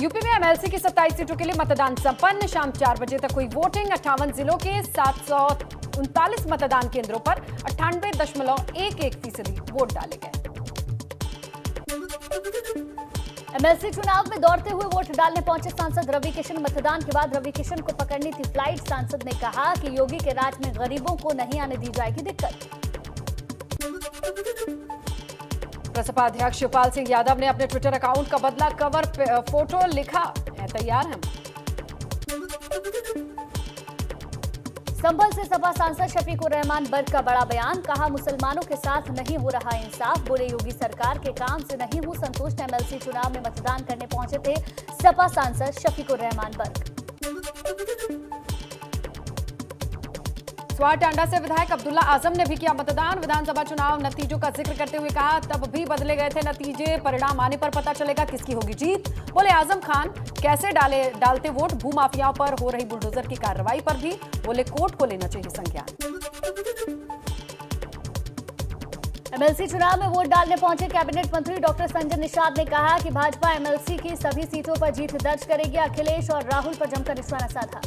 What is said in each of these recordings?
UP में MLC की 27 सीटों के लिए मतदान संपन्न। शाम 4 बजे तक हुई वोटिंग। 58 जिलों के 739 मतदान केंद्रों पर 98.11% वोट डाले गए। एमएलसी चुनाव में दौड़ते हुए वोट डालने पहुंचे सांसद रवि किशन। मतदान के बाद रवि किशन को पकड़नी थी फ्लाइट। सांसद ने कहा कि योगी के राज में गरीबों को नहीं आने दी जाएगी दिक्कत। प्रसपा अध्यक्ष शिवपाल सिंह यादव ने अपने ट्विटर अकाउंट का बदला कवर फोटो, लिखा है तैयार हम। संभल से सपा सांसद शफीकुर रहमान बर्क का बड़ा बयान। कहा मुसलमानों के साथ नहीं हो रहा इंसाफ। बोले योगी सरकार के काम से नहीं हूं संतुष्ट। एमएलसी चुनाव में मतदान करने पहुंचे थे सपा सांसद शफीकुर रहमान बर्क। स्वार टांडा से विधायक अब्दुल्ला आजम ने भी किया मतदान। विधानसभा चुनाव नतीजों का जिक्र करते हुए कहा तब भी बदले गए थे नतीजे, परिणाम आने पर पता चलेगा किसकी होगी जीत। बोले आजम खान कैसे डालते वोट। भूमाफियाओं पर हो रही बुलडोजर की कार्रवाई पर भी बोले कोर्ट को लेना चाहिए संज्ञान। एमएलसी चुनाव में वोट डालने पहुंचे कैबिनेट मंत्री डॉक्टर संजय निषाद ने कहा कि भाजपा एमएलसी की सभी सीटों पर जीत दर्ज करेगी। अखिलेश और राहुल पर जमकर निशाना साधा।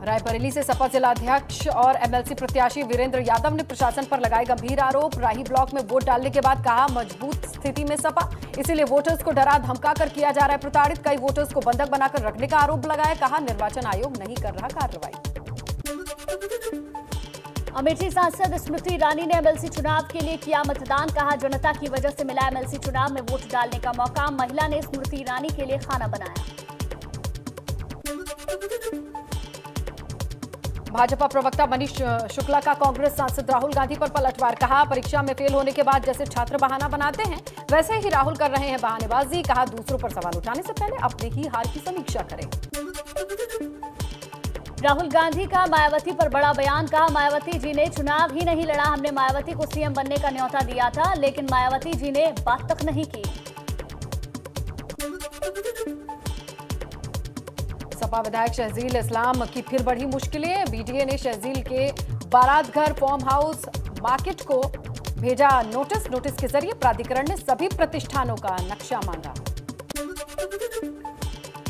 रायबरेली से सपा जिलाध्यक्ष और एमएलसी प्रत्याशी वीरेंद्र यादव ने प्रशासन पर लगाए गंभीर आरोप। राही ब्लॉक में वोट डालने के बाद कहा मजबूत स्थिति में सपा, इसीलिए वोटर्स को डरा धमका कर किया जा रहा है प्रताड़ित। कई वोटर्स को बंधक बनाकर रखने का आरोप लगाया। कहा निर्वाचन आयोग नहीं कर रहा कार्रवाई। अमेठी सांसद स्मृति ईरानी ने एमएलसी चुनाव के लिए किया मतदान। कहा जनता की वजह से मिला एमएलसी चुनाव में वोट डालने का मौका। महिला ने स्मृति ईरानी के लिए खाना बनाया। भाजपा प्रवक्ता मनीष शुक्ला का कांग्रेस सांसद राहुल गांधी पर पलटवार। कहा परीक्षा में फेल होने के बाद जैसे छात्र बहाना बनाते हैं वैसे ही राहुल कर रहे हैं बहानेबाजी। कहा दूसरों पर सवाल उठाने से पहले अपने ही हार की समीक्षा करें। राहुल गांधी का मायावती पर बड़ा बयान। कहा मायावती जी ने चुनाव ही नहीं लड़ा, हमने मायावती को सीएम बनने का न्योता दिया था लेकिन मायावती जी ने बात तक नहीं की। सपा विधायक शहजील इस्लाम की फिर बढ़ी मुश्किलें। बीडीए ने शहजील के बारात घर फार्म हाउस मार्केट को भेजा नोटिस। नोटिस के जरिए प्राधिकरण ने सभी प्रतिष्ठानों का नक्शा मांगा।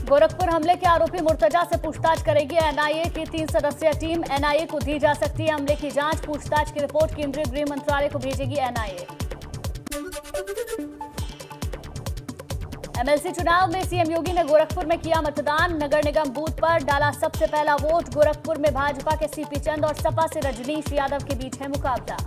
गोरखपुर हमले के आरोपी मुर्तजा से पूछताछ करेगी एनआईए की 3 सदस्यीय टीम। एनआईए को दी जा सकती है हमले की जांच। पूछताछ की रिपोर्ट केंद्रीय गृह मंत्रालय को भेजेगी एनआईए। एमएलसी चुनाव में सीएम योगी ने गोरखपुर में किया मतदान। नगर निगम बूथ पर डाला सबसे पहला वोट। गोरखपुर में भाजपा के सीपी चंद और सपा से रजनीश यादव के बीच है मुकाबला।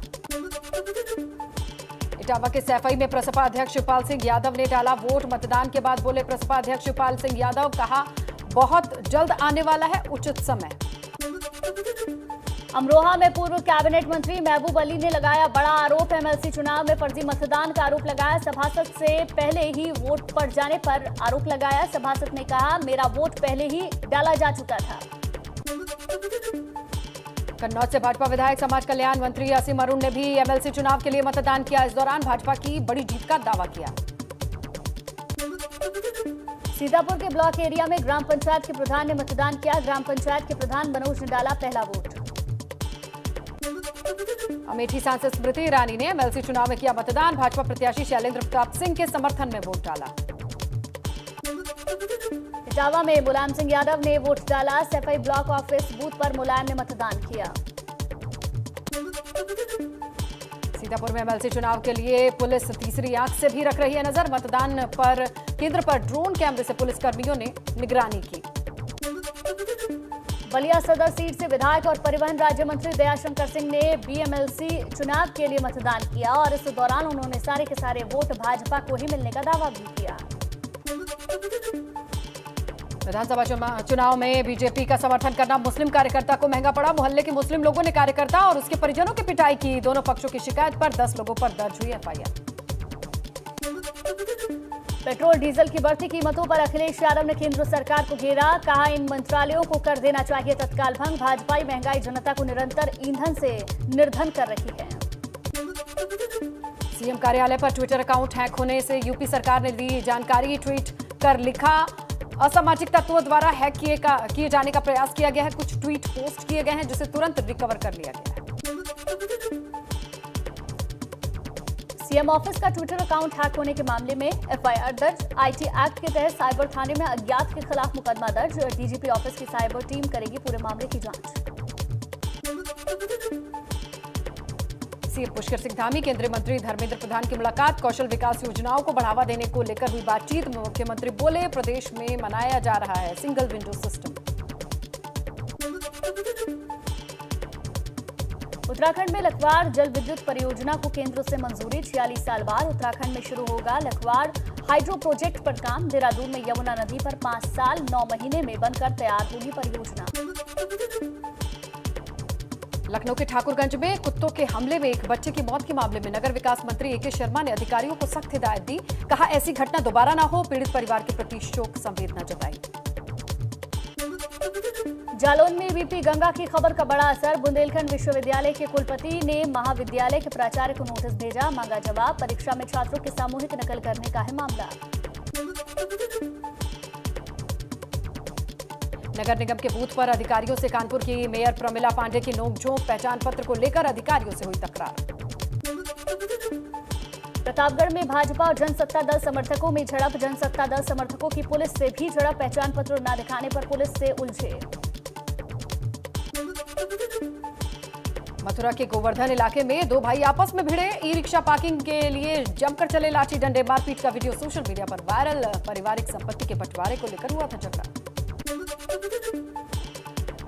इटावा के सैफई में प्रसपा अध्यक्ष शिवपाल सिंह यादव ने डाला वोट। मतदान के बाद बोले प्रसपा अध्यक्ष शिवपाल सिंह यादव। कहा बहुत जल्द आने वाला है उचित समय। अमरोहा में पूर्व कैबिनेट मंत्री महबूब अली ने लगाया बड़ा आरोप। एमएलसी चुनाव में फर्जी मतदान का आरोप लगाया। सभासद से पहले ही वोट पड़ जाने पर आरोप लगाया। सभासद ने कहा मेरा वोट पहले ही डाला जा चुका था। कन्नौज से भाजपा विधायक समाज कल्याण मंत्री असीम अरुण ने भी एमएलसी चुनाव के लिए मतदान किया। इस दौरान भाजपा की बड़ी जीत का दावा किया। सीतापुर के ब्लॉक एरिया में ग्राम पंचायत के प्रधान ने मतदान किया। ग्राम पंचायत के प्रधान मनोज ने डाला पहला वोट। अमेठी सांसद स्मृति ईरानी ने एमएलसी चुनाव में किया मतदान। भाजपा प्रत्याशी शैलेंद्र प्रताप सिंह के समर्थन में वोट डाला। इटावा में मुलायम सिंह यादव ने वोट डाला। सैफई ब्लॉक ऑफिस बूथ पर मुलायम ने मतदान किया। सीतापुर में एमएलसी चुनाव के लिए पुलिस तीसरी आंख से भी रख रही है नजर। मतदान पर केंद्र पर ड्रोन कैमरे से पुलिसकर्मियों ने निगरानी की। बलिया सदर सीट से विधायक और परिवहन राज्य मंत्री दयाशंकर सिंह ने बीएमएलसी चुनाव के लिए मतदान किया और इस दौरान उन्होंने सारे के सारे वोट भाजपा को ही मिलने का दावा भी किया। विधानसभा चुनाव में बीजेपी का समर्थन करना मुस्लिम कार्यकर्ता को महंगा पड़ा। मोहल्ले के मुस्लिम लोगों ने कार्यकर्ता और उसके परिजनों की पिटाई की। दोनों पक्षों की शिकायत पर 10 लोगों पर दर्ज हुई एफआईआर। पेट्रोल डीजल की बढ़ती कीमतों पर अखिलेश यादव ने केंद्र सरकार को घेरा। कहा इन मंत्रालयों को कर देना चाहिए तत्काल भंग। भाजपाई महंगाई जनता को निरंतर ईंधन से निर्धन कर रही है। सीएम कार्यालय पर ट्विटर अकाउंट हैक होने से यूपी सरकार ने दी जानकारी। ट्वीट कर लिखा असामाजिक तत्वों द्वारा हैक किए जाने का प्रयास किया गया है। कुछ ट्वीट पोस्ट किए गए हैं जिसे तुरंत रिकवर कर लिया गया है। सीएम ऑफिस का ट्विटर अकाउंट हैक होने के मामले में एफआईआर दर्ज। आईटी एक्ट के तहत साइबर थाने में अज्ञात के खिलाफ मुकदमा दर्ज। डीजीपी ऑफिस की साइबर टीम करेगी पूरे मामले की जांच। सीएम पुष्कर सिंह धामी केंद्रीय मंत्री धर्मेंद्र प्रधान की मुलाकात। कौशल विकास योजनाओं को बढ़ावा देने को लेकर हुई बातचीत में मुख्यमंत्री बोले, प्रदेश में मनाया जा रहा है सिंगल विंडो सिस्टम। उत्तराखंड में लखवाड़ जल विद्युत परियोजना को केंद्र से मंजूरी। 46 साल बाद उत्तराखंड में शुरू होगा लखवाड़ हाइड्रो प्रोजेक्ट पर काम। देहरादून में यमुना नदी पर 5 साल 9 महीने में बनकर तैयार होगी परियोजना। लखनऊ के ठाकुरगंज में कुत्तों के हमले में एक बच्चे की मौत के मामले में नगर विकास मंत्री एके शर्मा ने अधिकारियों को सख्त हिदायत दी। कहा, ऐसी घटना दोबारा ना हो। पीड़ित परिवार के प्रति शोक संवेदना जताई। जालौन में बीपी गंगा की खबर का बड़ा असर। बुंदेलखंड विश्वविद्यालय के कुलपति ने महाविद्यालय के प्राचार्य को नोटिस भेजा, मांगा जवाब। परीक्षा में छात्रों की सामूहिक नकल करने का है मामला। नगर निगम के बूथ पर अधिकारियों से कानपुर की मेयर प्रमिला पांडे की नोकझोंक। पहचान पत्र को लेकर अधिकारियों से हुई तकरार। प्रतापगढ़ में भाजपा और जनसत्ता दल समर्थकों में झड़प। जनसत्ता दल समर्थकों की पुलिस से भी झड़प। पहचान पत्र न दिखाने पर पुलिस से उलझे। मथुरा के गोवर्धन इलाके में 2 भाई आपस में भिड़े। ई रिक्शा पार्किंग के लिए जमकर चले लाठी डंडे। मारपीट का वीडियो सोशल मीडिया पर वायरल। पारिवारिक संपत्ति के बंटवारे को लेकर हुआ था झगड़ा।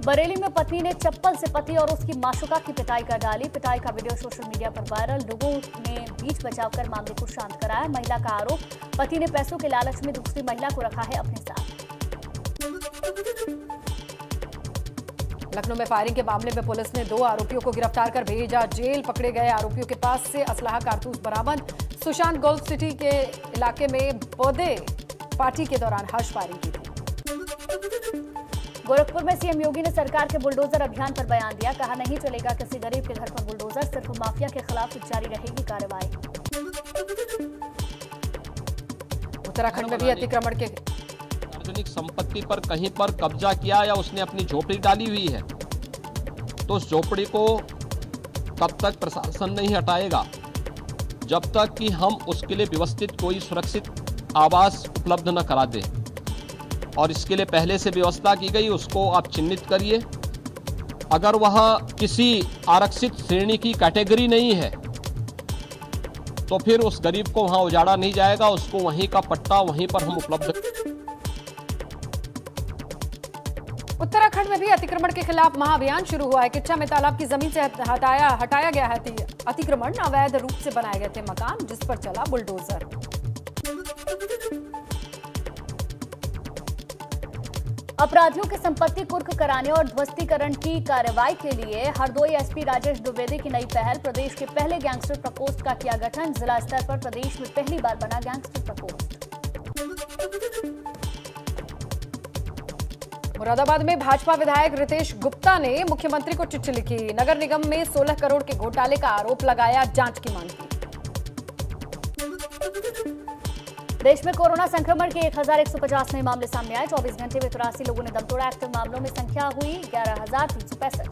बरेली में पत्नी ने चप्पल से पति और उसकी माशुका की पिटाई कर डाली। पिटाई का वीडियो सोशल मीडिया पर वायरल। लोगों ने बीच बचाव कर मामले को शांत कराया। महिला का आरोप, पति ने पैसों के लालच में दूसरी महिला को रखा है अपने साथ। लखनऊ में फायरिंग के मामले में पुलिस ने 2 आरोपियों को गिरफ्तार कर भेजा जेल। पकड़े गए आरोपियों के पास से असलाह कारतूस बरामद। सुशांत गोल्फ सिटी के इलाके में बर्थडे पार्टी के दौरान हर्ष फायरिंग की थी। गोरखपुर में सीएम योगी ने सरकार के बुलडोजर अभियान पर बयान दिया। कहा, नहीं चलेगा किसी गरीब के घर पर बुलडोजर। सिर्फ माफिया के खिलाफ जारी रहेगी कार्रवाई। उत्तराखंड में भी अतिक्रमण के सार्वजनिक संपत्ति पर कहीं पर कब्जा किया या उसने अपनी झोपड़ी डाली हुई है तो उस झोपड़ी को तब तक प्रशासन नहीं हटाएगा जब तक कि हम उसके लिए व्यवस्थित कोई सुरक्षित आवास उपलब्ध न करा दें। और इसके लिए पहले से व्यवस्था की गई, उसको आप चिन्हित करिए। अगर वह किसी आरक्षित श्रेणी की कैटेगरी नहीं है तो फिर उस गरीब को वहां उजाड़ा नहीं जाएगा, उसको वहीं का पट्टा वहीं पर हम उपलब्ध। उत्तराखंड में भी अतिक्रमण के खिलाफ महाअभियान शुरू हुआ है। किच्चा में तालाब की जमीन से हटाया गया है अतिक्रमण। अवैध रूप से बनाए गए थे मकान, जिस पर चला बुलडोजर। अपराधियों की संपत्ति कुर्क कराने और ध्वस्तीकरण की कार्रवाई के लिए हरदोई एसपी राजेश द्विवेदी की नई पहल। प्रदेश के पहले गैंगस्टर प्रकोष्ठ का किया गठन। जिला स्तर पर प्रदेश में पहली बार बना गैंगस्टर प्रकोष्ठ। मुरादाबाद में भाजपा विधायक रितेश गुप्ता ने मुख्यमंत्री को चिट्ठी लिखी। नगर निगम में 16 करोड़ के घोटाले का आरोप लगाया, जांच की मांग की। देश में कोरोना संक्रमण के 1150 नए मामले सामने आए। 24 घंटे में 83 लोगों ने दम तोड़ा। एक्टिव मामलों में संख्या हुई 11,365।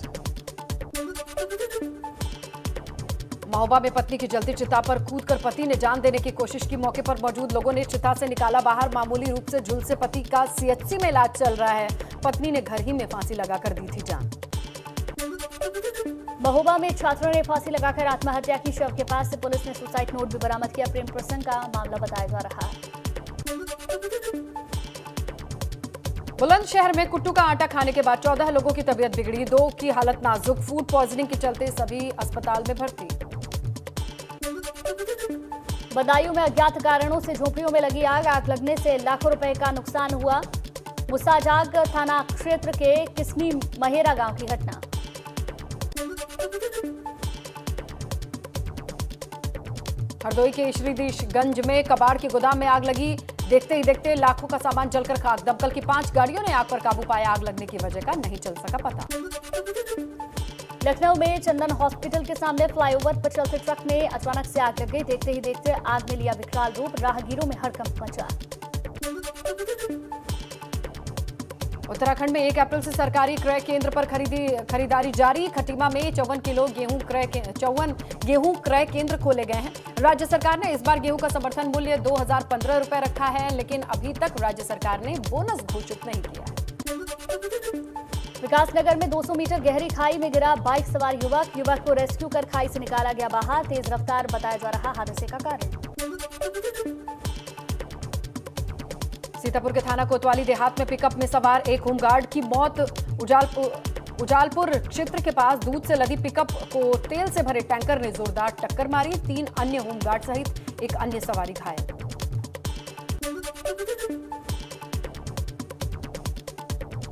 महोबा में पत्नी की जलती चिता पर कूदकर पति ने जान देने की कोशिश की। मौके पर मौजूद लोगों ने चिता से निकाला बाहर। मामूली रूप से झुलसे पति का सीएचसी में इलाज चल रहा है। पत्नी ने घर ही में फांसी लगाकर दी थी जान। महोबा में छात्रों ने फांसी लगाकर आत्महत्या की। शव के पास से पुलिस ने सुसाइड नोट भी बरामद किया। प्रेम प्रसंग का मामला बताया जा रहा है। बुलंदशहर में कुट्टू का आटा खाने के बाद 14 लोगों की तबीयत बिगड़ी। 2 की हालत नाजुक। फूड पॉइजनिंग के चलते सभी अस्पताल में भर्ती। बदायूं में अज्ञात कारणों से झोपड़ियों में लगी आग। आग लगने से लाखों रुपए का नुकसान हुआ। मुसाजाग थाना क्षेत्र के किस्मी महेरा गांव की घटना। हरदोई के श्रीदेशगंज में कबाड़ के गोदाम में आग लगी। देखते ही देखते लाखों का सामान जलकर खाक। दमकल की 5 गाड़ियों ने आग पर काबू पाया। आग लगने की वजह का नहीं चल सका पता। लखनऊ में चंदन हॉस्पिटल के सामने फ्लाईओवर पर चलते ट्रक में अचानक से आग लग गई। देखते ही देखते आग ने लिया विकराल रूप। राहगीरों में हड़कंप मचा। उत्तराखंड में 1 अप्रैल से सरकारी क्रय केंद्र पर खरीदारी जारी। खटीमा में 54 गेहूं क्रय केंद्र खोले गए हैं। राज्य सरकार ने इस बार गेहूं का समर्थन मूल्य 2015 रुपए रखा है, लेकिन अभी तक राज्य सरकार ने बोनस घोषित नहीं किया है। विकासनगर में 200 मीटर गहरी खाई में गिरा बाइक सवार युवक को रेस्क्यू कर खाई से निकाला गया बाहर। तेज रफ्तार बताया जा रहा हादसे का कारण। सीतापुर के थाना कोतवाली देहात में पिकअप में सवार एक होमगार्ड की मौत। उजालपुर क्षेत्र के पास दूध से लदी पिकअप को तेल से भरे टैंकर ने जोरदार टक्कर मारी। 3 अन्य होमगार्ड सहित एक अन्य सवारी घायल।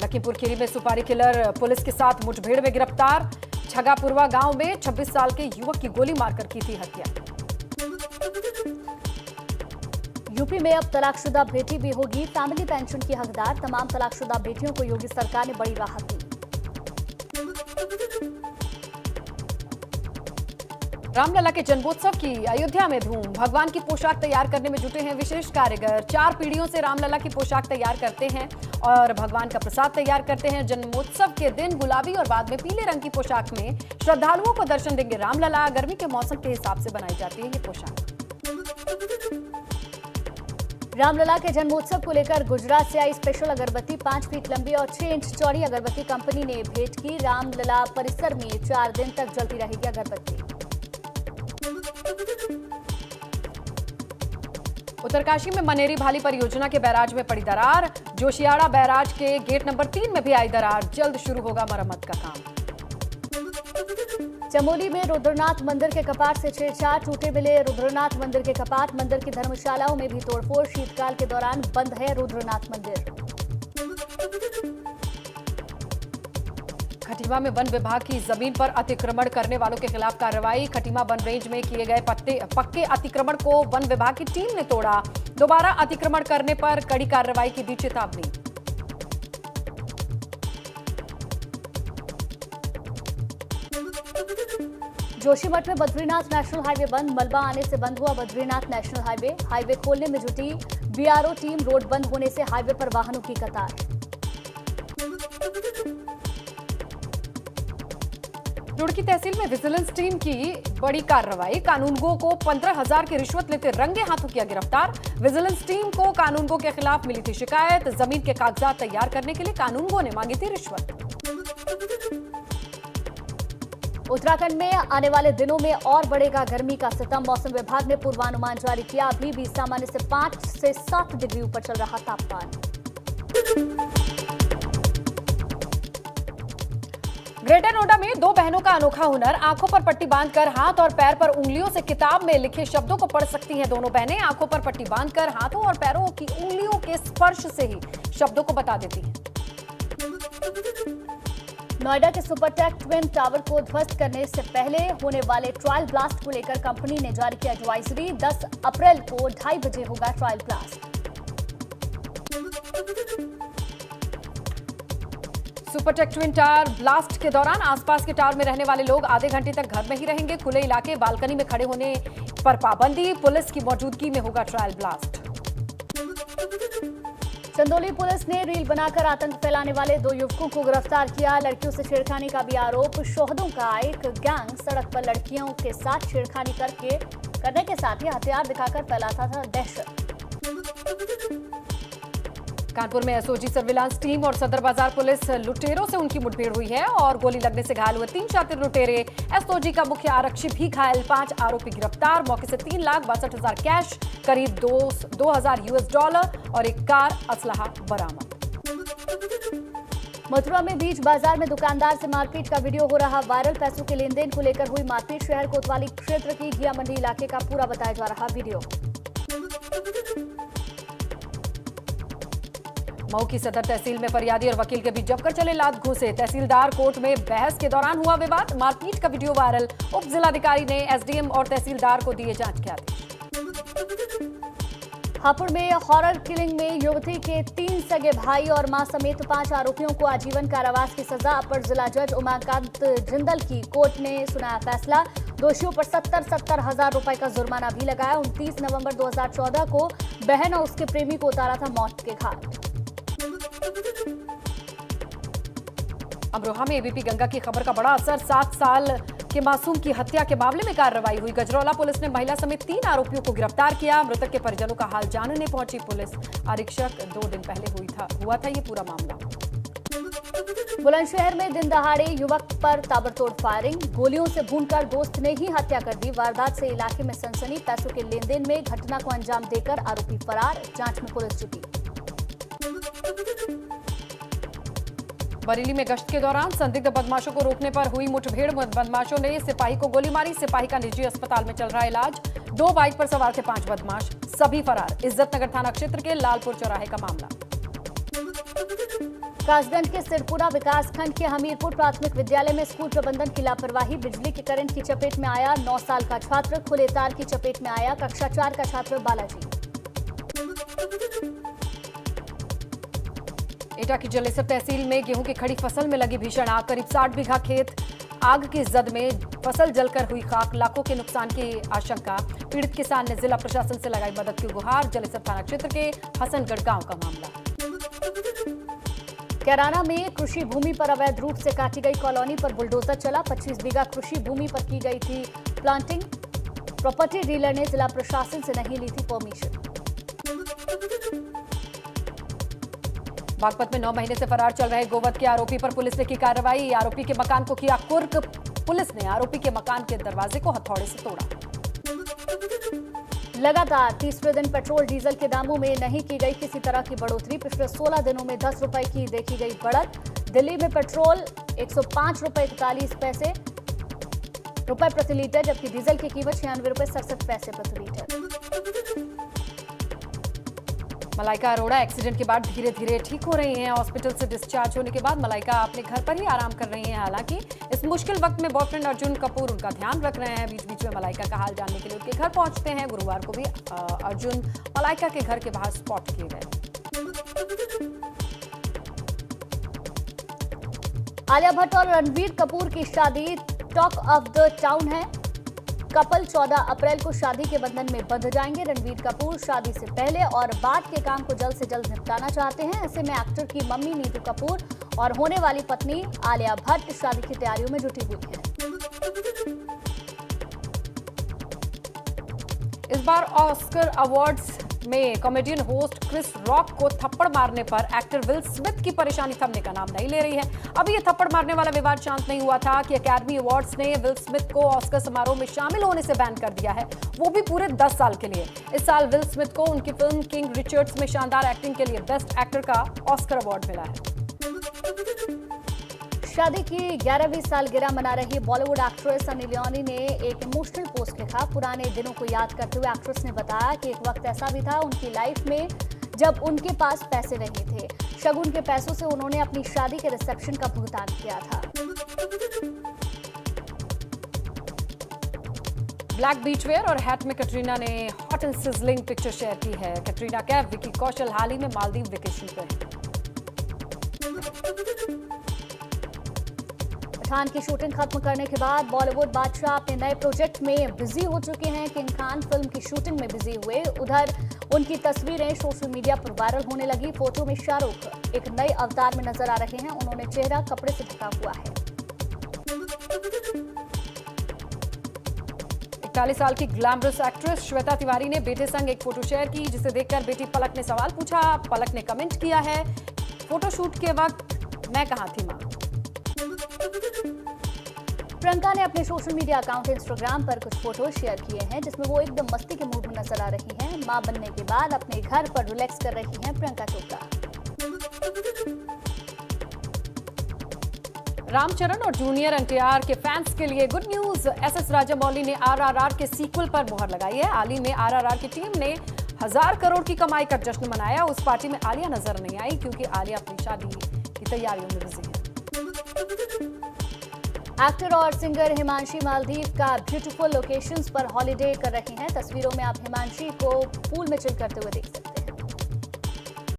लखीमपुर खीरी में सुपारी किलर पुलिस के साथ मुठभेड़ में गिरफ्तार। छगापुरवा गांव में 26 साल के युवक की गोली मारकर की थी हत्या। यूपी में अब तलाकशुदा बेटी भी होगी फैमिली पेंशन की हकदार। तमाम तलाकशुदा बेटियों को योगी सरकार ने बड़ी राहत दी। रामलला के जन्मोत्सव की अयोध्या में धूम। भगवान की पोशाक तैयार करने में जुटे हैं विशेष कारीगर। 4 पीढ़ियों से रामलला की पोशाक तैयार करते हैं और भगवान का प्रसाद तैयार करते हैं। जन्मोत्सव के दिन गुलाबी और बाद में पीले रंग की पोशाक में श्रद्धालुओं को दर्शन देंगे रामलला। गर्मी के मौसम के हिसाब से बनाई जाती है ये पोशाक। रामलला के जन्मोत्सव को लेकर गुजरात से आई स्पेशल अगरबत्ती 5 फीट लंबी और 6 इंच चौड़ी अगरबत्ती कंपनी ने भेंट की। रामलला परिसर में 4 दिन तक जलती रहेगी अगरबत्ती। उत्तरकाशी में मनेरी भाली परियोजना के बैराज में पड़ी दरार। जोशियाड़ा बैराज के गेट नंबर 3 में भी आई दरार। जल्द शुरू होगा मरम्मत का काम। चमोली में रुद्रनाथ मंदिर के कपाट से छेड़छाड़। टूटे मिले रुद्रनाथ मंदिर के कपाट। मंदिर की धर्मशालाओं में भी तोड़फोड़। शीतकाल के दौरान बंद है रुद्रनाथ मंदिर। खटीमा में वन विभाग की जमीन पर अतिक्रमण करने वालों के खिलाफ कार्रवाई। खटीमा वन रेंज में किए गए पक्के अतिक्रमण को वन विभाग की टीम ने तोड़ा। दोबारा अतिक्रमण करने पर कड़ी कार्रवाई की दी चेतावनी। जोशीमठ में बद्रीनाथ नेशनल हाईवे बंद। मलबा आने से बंद हुआ बद्रीनाथ नेशनल हाईवे। हाईवे खोलने में जुटी बीआरओ टीम। रोड बंद होने से हाईवे पर वाहनों की कतार। रुड़की तहसील में विजिलेंस टीम की बड़ी कार्रवाई। कानूनगो को 15,000 की रिश्वत लेते रंगे हाथों किया गिरफ्तार। विजिलेंस टीम को कानूनगो के खिलाफ मिली थी शिकायत। जमीन के कागजात तैयार करने के लिए कानूनगो ने मांगी थी रिश्वत। उत्तराखंड में आने वाले दिनों में और बढ़ेगा गर्मी का सितम। मौसम विभाग ने पूर्वानुमान जारी किया। अभी भी सामान्य से 5 से 7 डिग्री ऊपर चल रहा तापमान। ग्रेटर नोएडा में 2 बहनों का अनोखा हुनर। आंखों पर पट्टी बांधकर हाथ और पैर पर उंगलियों से किताब में लिखे शब्दों को पढ़ सकती हैं दोनों बहनें। आंखों पर पट्टी बांधकर हाथों और पैरों की उंगलियों के स्पर्श से ही शब्दों को बता देती हैं। नोएडा के सुपरटेक ट्विन टावर को ध्वस्त करने से पहले होने वाले ट्रायल ब्लास्ट को लेकर कंपनी ने जारी किया एडवाइजरी। 10 अप्रैल को 2:30 बजे होगा trial blast. Supertech twin tower blast के दौरान आसपास के टावर में रहने वाले लोग आधे घंटे तक घर में ही रहेंगे। खुले इलाके बालकनी में खड़े होने पर पाबंदी। पुलिस की मौजूदगी में होगा ट्रायल ब्लास्ट। चंदौली पुलिस ने रील बनाकर आतंक फैलाने वाले 2 युवकों को गिरफ्तार किया। लड़कियों से छेड़खानी का भी आरोप। शोहदों का एक गैंग सड़क पर लड़कियों के साथ छेड़खानी करने के साथ ही हथियार दिखाकर फैलाता था दहशत। कानपुर में एसओजी सर्विलांस टीम और सदर बाजार पुलिस लुटेरों से उनकी मुठभेड़ हुई है और गोली लगने से घायल हुए 3 शातिर लुटेरे। एसओजी का मुख्य आरक्षी भी घायल। 5 आरोपी गिरफ्तार। मौके से 3,62,000 कैश, करीब $2,000 और एक कार असलहा बरामद। मथुरा में बीच बाजार में दुकानदार से मारपीट का वीडियो हो रहा वायरल। पैसों के लेन देन को लेकर हुई मारपीट। शहर कोतवाली क्षेत्र की घिया मंडी इलाके का पूरा बताया जा रहा वीडियो। मऊ की सदर तहसील में फरियादी और वकील के बीच जमकर चले लात घूंसे। तहसीलदार कोर्ट में बहस के दौरान हुआ विवाद। मारपीट का वीडियो वायरल। उप जिलाधिकारी ने एसडीएम और तहसीलदार को दिए जांच के आदेश। हापुड़ में हॉरर किलिंग में युवती के 3 सगे भाई और मां समेत 5 आरोपियों को आजीवन कारावास की सजा। अपर जिला जज उमाकांत जिंदल की कोर्ट ने सुनाया फैसला। दोषियों पर 70 हजार रुपए का जुर्माना भी लगाया। 29 नवंबर 2014 को बहन और उसके प्रेमी को उतारा था मौत के घाट। अमरोहा में एबीपी गंगा की खबर का बड़ा असर। 7 साल के मासूम की हत्या के मामले में कार्रवाई हुई। गजरौला पुलिस ने महिला समेत 3 आरोपियों को गिरफ्तार किया। मृतक के परिजनों का हाल जानने पहुंची पुलिस। आरक्षक 2 दिन पहले हुआ था ये पूरा मामला। बुलंदशहर में दिन दहाड़े युवक पर ताबड़तोड़ फायरिंग, गोलियों से भूनकर दोस्त ने ही हत्या कर दी। वारदात से इलाके में सनसनी। पैसों के लेनदेन में घटना को अंजाम देकर आरोपी फरार। जांच में पुलिस जुटी। बरेली में गश्त के दौरान संदिग्ध बदमाशों को रोकने पर हुई मुठभेड़। बदमाशों ने सिपाही को गोली मारी। सिपाही का निजी अस्पताल में चल रहा इलाज। 2 बाइक पर सवार थे 5 बदमाश, सभी फरार। इज्जतनगर थाना क्षेत्र के लालपुर चौराहे का मामला। कासगंज के सिरपुरा विकासखंड के हमीरपुर प्राथमिक विद्यालय में स्कूल प्रबंधन की लापरवाही। बिजली के करंट की चपेट में आया 9 साल का छात्र। खुले तार की चपेट में आया कक्षा 4 का छात्र बालाजी। एटा की जलेसर तहसील में गेहूं की खड़ी फसल में लगी भीषण आग। करीब 60 बीघा खेत आग की जद में फसल जलकर हुई खाक। लाखों के नुकसान की आशंका। पीड़ित किसान ने जिला प्रशासन से लगाई मदद की गुहार। जलेसर थाना क्षेत्र के हसनगढ़ गांव का मामला। कैराना में कृषि भूमि पर अवैध रूप से काटी गई कॉलोनी पर बुलडोजर चला। 25 बीघा कृषि भूमि पर की गई थी प्लांटिंग। प्रॉपर्टी डीलर ने जिला प्रशासन से नहीं ली थी परमिशन। बागपत में 9 महीने से फरार चल रहे गोवध के आरोपी पर पुलिस ने की कार्रवाई। आरोपी के मकान को किया कुर्क। पुलिस ने आरोपी के मकान के दरवाजे को हथौड़े से तोड़ा। लगातार 30वें दिन पेट्रोल डीजल के दामों में नहीं की गई किसी तरह की बढ़ोतरी। पिछले 16 दिनों में 10 रुपए की देखी गई बढ़त। दिल्ली में पेट्रोल 105 रुपए 41 पैसे रुपए प्रति लीटर, जबकि डीजल की कीमत 96 रुपए 67 पैसे प्रति लीटर। मलाइका अरोड़ा एक्सीडेंट के बाद धीरे धीरे ठीक हो रही हैं। हॉस्पिटल से डिस्चार्ज होने के बाद मलाइका अपने घर पर ही आराम कर रही हैं। हालांकि इस मुश्किल वक्त में बॉयफ्रेंड अर्जुन कपूर उनका ध्यान रख रहे हैं। बीच बीच में मलाइका का हाल जानने के लिए उनके घर पहुंचते हैं। गुरुवार को भी अर्जुन मलाइका के घर के बाहर स्पॉट किए गए। आलिया भट्ट और रणबीर कपूर की शादी टॉक ऑफ द टाउन है। कपल 14 अप्रैल को शादी के बंधन में बंध जाएंगे। रणबीर कपूर शादी से पहले और बाद के काम को जल्द से जल्द निपटाना चाहते हैं। ऐसे में एक्टर की मम्मी नीतू कपूर और होने वाली पत्नी आलिया भट्ट शादी की तैयारियों में जुटी हुई हैं। इस बार ऑस्कर अवार्ड्स में कॉमेडियन होस्ट क्रिस रॉक को थप्पड़ मारने पर एक्टर विल स्मिथ की परेशानी थमने का नाम नहीं ले रही है। अभी ये थप्पड़ मारने वाला विवाद शांत नहीं हुआ था कि एकेडमी अवार्ड्स ने विल स्मिथ को ऑस्कर समारोह में शामिल होने से बैन कर दिया है, वो भी पूरे 10 साल के लिए। इस साल विल स्मिथ को उनकी फिल्म किंग रिचर्ड्स में शानदार एक्टिंग के लिए बेस्ट एक्टर का ऑस्कर अवार्ड मिला है। शादी की 11वीं सालगिरह मना रही बॉलीवुड एक्ट्रेस सनी लियोनी ने एक इमोशनल पोस्ट लिखा। पुराने दिनों को याद करते हुए एक्ट्रेस ने बताया कि एक वक्त ऐसा भी था उनकी लाइफ में जब उनके पास पैसे नहीं थे। शगुन के पैसों से उन्होंने अपनी शादी के रिसेप्शन का भुगतान किया था। ब्लैक बीचवेयर और हैट में कैटरीना ने hot and sizzling picture share की है। कैटरीना कैफ, विकी कौशल हाल ही में मालदीव वेकेशन पर हैं। पठान की शूटिंग खत्म करने के बाद बॉलीवुड बादशाह अपने नए प्रोजेक्ट में बिजी हो चुके हैं। किंग खान फिल्म की शूटिंग में बिजी हुए। उधर उनकी तस्वीरें सोशल मीडिया पर वायरल होने लगी। फोटो में शाहरुख एक नए अवतार में नजर आ रहे हैं। उन्होंने चेहरा कपड़े से ढका हुआ है। 41 साल की ग्लैमरस एक्ट्रेस श्वेता तिवारी ने बेटे संग एक फोटो शेयर की, जिसे देखकर बेटी पलक ने सवाल पूछा। पलक ने कमेंट किया है, फोटोशूट के वक्त मैं कहां थी मां। प्रियंका ने अपने सोशल मीडिया अकाउंट इंस्टाग्राम पर कुछ फोटो शेयर किए हैं, जिसमें वो एकदम मस्ती के मूड में नजर आ रही हैं। मां बनने के बाद अपने घर पर रिलैक्स कर रही हैं प्रियंका चोपड़ा। रामचरण और जूनियर एनटीआर के फैंस के लिए गुड न्यूज। एसएस राजामौली ने आरआरआर के सीक्वल पर मुहर लगाई है। हाल ही में आरआरआर की टीम ने 1000 करोड़ की कमाई का जश्न मनाया। उस पार्टी में आलिया नजर नहीं आई क्योंकि आलिया अपनी शादी की तैयारियों में बिजी है। एक्टर और सिंगर हिमांशी मालदीव का ब्यूटीफुल लोकेशंस पर हॉलिडे कर रही हैं। तस्वीरों में आप हिमांशी को पूल में चिल करते हुए देख सकते हैं।